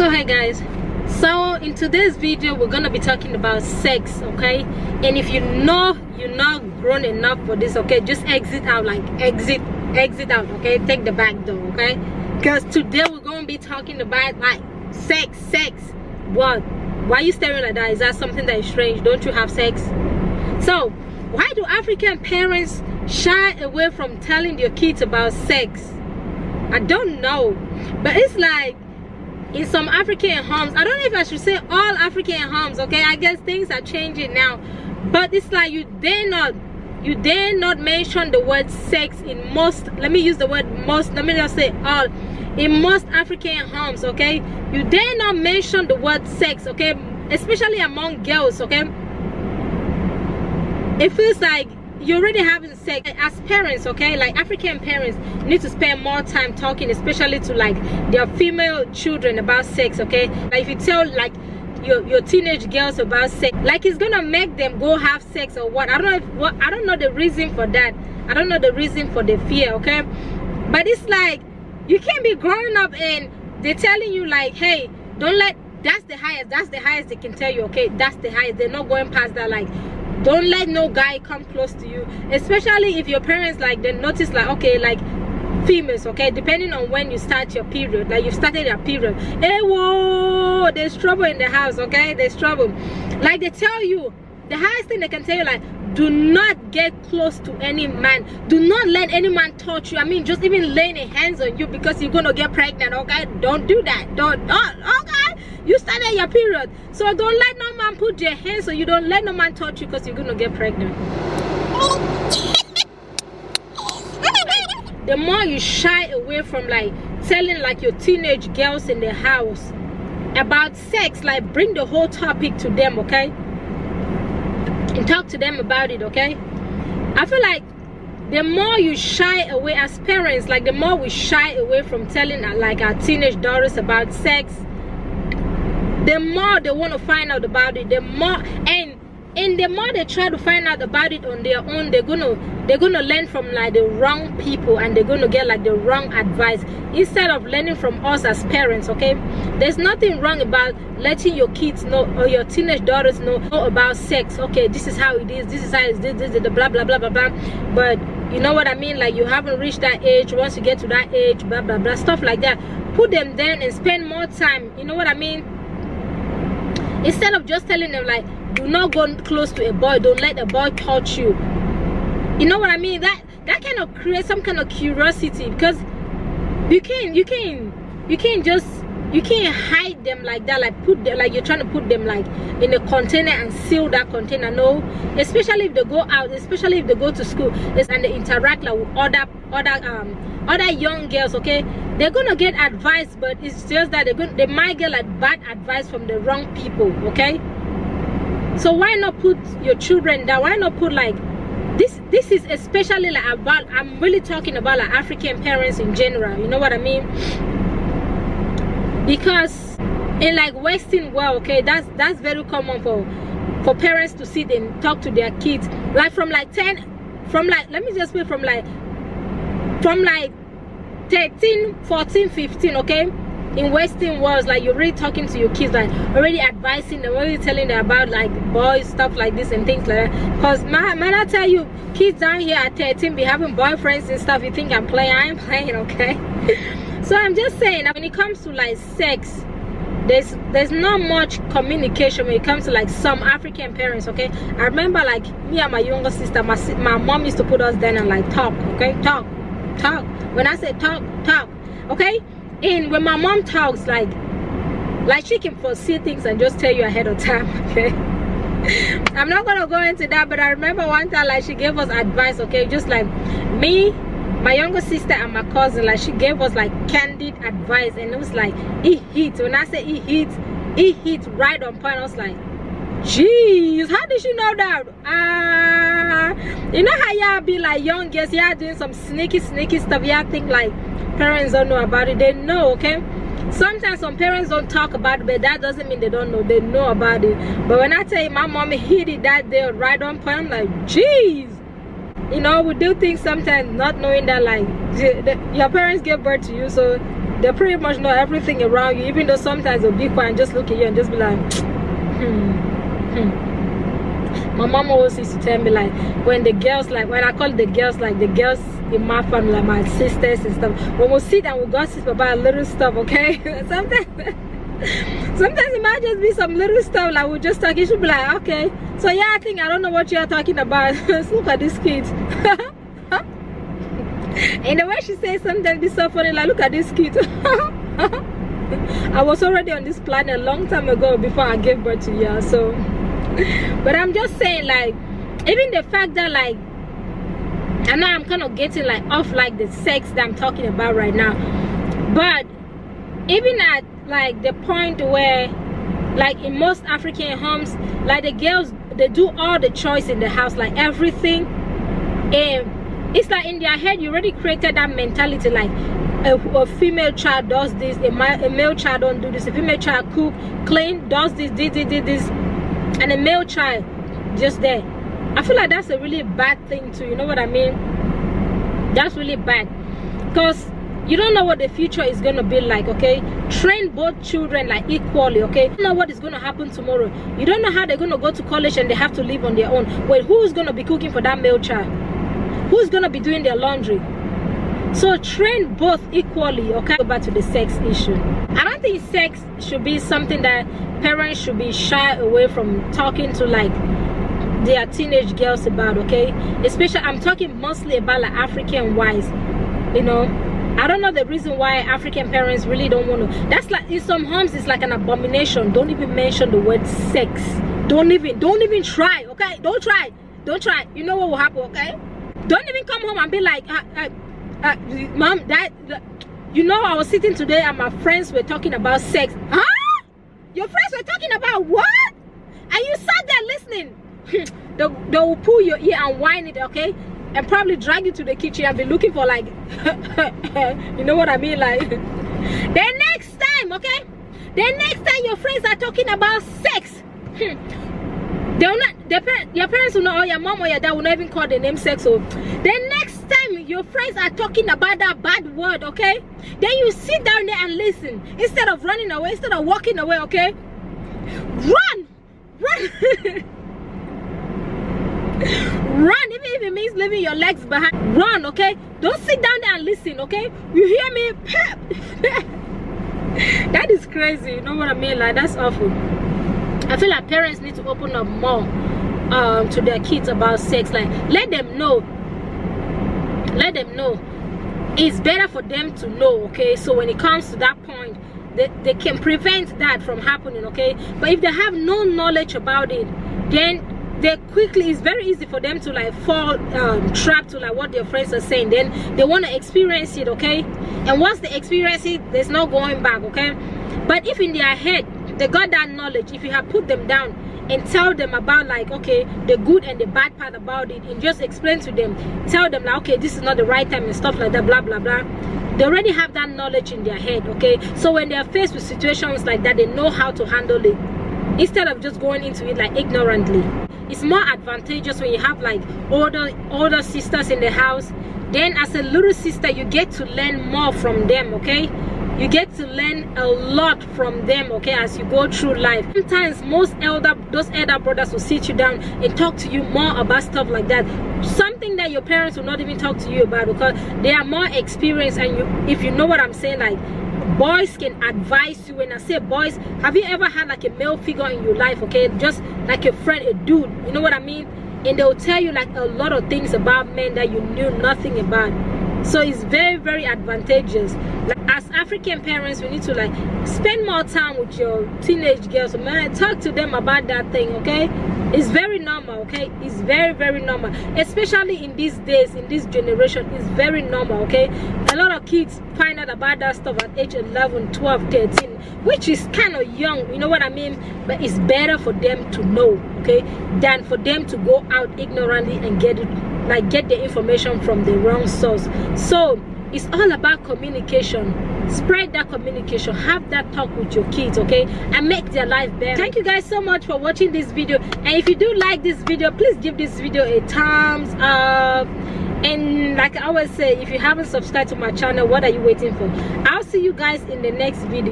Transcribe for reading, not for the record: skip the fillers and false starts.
So hey guys, so in today's video we're gonna be talking about sex, okay? And if you know you're not grown enough for this, okay, just exit out, like exit out, okay? Take the back door, okay? Because today we're gonna be talking about like sex. What? Why are you staring like that? Is that something that is strange? Don't you have sex? So why do African parents shy away from telling their kids about sex? I don't know, but it's like in some African homes, I don't know if I should say all African homes, okay? I guess things are changing now, but it's like you dare not mention the word sex in most, let me use the word most, let me just say all, in most African homes, okay? You dare not mention the word sex, okay? Especially among girls, okay? It feels like you're already having sex. As parents, okay, like African parents need to spend more time talking, especially to like their female children about sex, okay? Like if you tell like your teenage girls about sex, like it's gonna make them go have sex or what. I don't know the reason for that. I don't know the reason for the fear, okay? But it's like you can't be growing up and they're telling you like, hey, don't let, that's the highest they can tell you, okay? That's the highest. They're not going past that. Like, don't let no guy come close to you, especially if your parents like they notice like, okay, like females, okay, depending on when you start your period, like you've started your period, hey, whoa, there's trouble in the house, okay? There's trouble. Like they tell you, the highest thing they can tell you, like, do not get close to any man, do not let any man touch you. I mean, just even laying a hands on you because you're gonna get pregnant, okay? Don't do that. Don't, okay? You started your period, so don't let no man put their hands on you. Don't let no man touch you because you're gonna get pregnant. The more you shy away from like telling like your teenage girls in the house about sex, like bring the whole topic to them, okay? And talk to them about it, okay? I feel like the more you shy away as parents, like the more we shy away from telling like our teenage daughters about sex, the more they want to find out about it, the more, and the more they try to find out about it on their own, they're gonna learn from like the wrong people, and they're gonna get like the wrong advice instead of learning from us as parents, okay? There's nothing wrong about letting your kids know or your teenage daughters know about sex, okay? This is how it is, this is how it's this is the blah blah blah blah blah. But you know what I mean, like you haven't reached that age. Once you get to that age, blah blah blah, stuff like that. Put them down and spend more time, you know what I mean? Instead of just telling them like, do not go close to a boy, don't let a boy touch you. You know what I mean? That kind of creates some kind of curiosity, because you can't hide them like that, like put them, like you're trying to put them like in a container and seal that container. No, especially if they go out, especially if they go to school and they interact like with other young girls, okay? They're gonna get advice, but it's just that they might get like bad advice from the wrong people, okay? So why not put your children down? Why not put like this is especially like about, I'm really talking about like African parents in general, you know what I mean? Because in like Western world, okay, that's very common for parents to sit and talk to their kids like from like 13, 14, 15, okay? In Western worlds, like you're really talking to your kids, like already advising them, already telling them about like boys, stuff like this and things like that. Because man, I tell you, kids down here at 13 be having boyfriends and stuff. You think I'm playing? I ain't playing, okay? So I'm just saying that when it comes to like sex, there's not much communication when it comes to like some African parents, okay? I remember like me and my younger sister, my mom used to put us down and like talk, okay? Talk. When I say talk, okay? And when my mom talks, like she can foresee things and just tell you ahead of time, okay? I'm not gonna go into that, but I remember one time like she gave us advice, okay? Just like me, my younger sister and my cousin, like she gave us like candid advice, and it was like it hit. When I say it hit right on point. I was like, jeez, how did you know that? You know how y'all be like young girls, y'all doing some sneaky stuff, y'all think like parents don't know about it. They know, okay? Sometimes some parents don't talk about it, but that doesn't mean they don't know. They know about it. But when I tell you my mom hit it that day right on point, I'm like, jeez. You know, we do things sometimes not knowing that like your parents gave birth to you, so they pretty much know everything around you, even though sometimes they'll be quiet and just look at you and just be like, My mom always used to tell me, like, when the girls, like, when I call the girls, like, the girls in my family, like my sisters and stuff, when we sit and we gossip about little stuff, okay? Sometimes it might just be some little stuff, like, we're just talking, she'll be like, okay, so yeah, I don't know what you're talking about. Look at this kid. And the way she says something be so funny, like, look at this kid. I was already on this planet a long time ago before I gave birth to you, so. But I'm just saying, like, even the fact that, like, I know I'm kind of getting, like, off, like, the sex that I'm talking about right now, but even at, like, the point where, like, in most African homes, like, the girls, they do all the chores in the house, like, everything, and it's like in their head you already created that mentality, like, a female child does this, a male child don't do this, a female child cook, clean, does this, this, and a male child just there. I feel like that's a really bad thing too, you know what I mean? That's really bad, because you don't know what the future is going to be like, okay? Train both children, like, equally, okay? You don't know what is going to happen tomorrow. You don't know how they're going to go to college and they have to live on their own. Wait, who's going to be cooking for that male child? Who's going to be doing their laundry? So train both equally, okay? Go back to the sex issue. I don't think sex should be something that parents should be shy away from talking to, like, their teenage girls about, okay? Especially, I'm talking mostly about, like, African wives, you know? I don't know the reason why African parents really don't want to. That's like, in some homes, it's like an abomination. Don't even mention the word sex. Don't even try, okay? Don't try. You know what will happen, okay? Don't even come home and be like, Mom, you know, I was sitting today and my friends were talking about sex. Huh? Your friends were talking about what? And you sat there listening. They will pull your ear and whine it, okay? And probably drag you to the kitchen and be looking for, like, you know what I mean? Like, the next time, okay? The next time your friends are talking about sex, they'll not, your parents will not, or your mom or your dad will not even call the name sex. So the next time your friends are talking about that bad word, okay? Then you sit down there and listen. Instead of running away, instead of walking away, okay? Run! Run, even if it means leaving your legs behind. Run, okay? Don't sit down there and listen, okay? You hear me? That is crazy, you know what I mean? Like, that's awful. I feel like parents need to open up more to their kids about sex. Like, let them know it's better for them to know, okay? So when it comes to that point, they can prevent that from happening, okay? But if they have no knowledge about it, then they quickly, it's very easy for them to, like, fall trapped to, like, what their friends are saying. Then they want to experience it, okay? And once they experience it, there's no going back, okay? But if in their head they got that knowledge, if you have put them down and tell them about, like, okay, the good and the bad part about it, and just explain to them, tell them, like, okay, this is not the right time and stuff like that, blah blah blah, they already have that knowledge in their head, okay? So when they're faced with situations like that, they know how to handle it instead of just going into it, like, ignorantly. It's more advantageous when you have, like, older sisters in the house. Then as a little sister, you get to learn more from them, okay? You get to learn a lot from them, okay, as you go through life. Sometimes those elder brothers will sit you down and talk to you more about stuff like that, something that your parents will not even talk to you about, because they are more experienced. And if you know what I'm saying, like, boys can advise you. When I say boys, have you ever had, like, a male figure in your life, okay, just like a friend, a dude, you know what I mean? And they'll tell you, like, a lot of things about men that you knew nothing about. So it's very, very advantageous. Like, as African parents, we need to, like, spend more time with your teenage girls, man. Talk to them about that thing, okay? It's very normal, okay? It's very, very normal, especially in these days, in this generation. It's very normal, okay? A lot of kids find out about that stuff at age 11, 12, 13, which is kind of young, you know what I mean? But it's better for them to know, okay, than for them to go out ignorantly and get it, like, get the information from the wrong source. So it's all about communication. Spread that communication, have that talk with your kids, okay, and make their life better. Thank you guys so much for watching this video, and if you do like this video, please give this video a thumbs up. And like I always say, if you haven't subscribed to my channel, what are you waiting for? I'll see see you guys in the next video.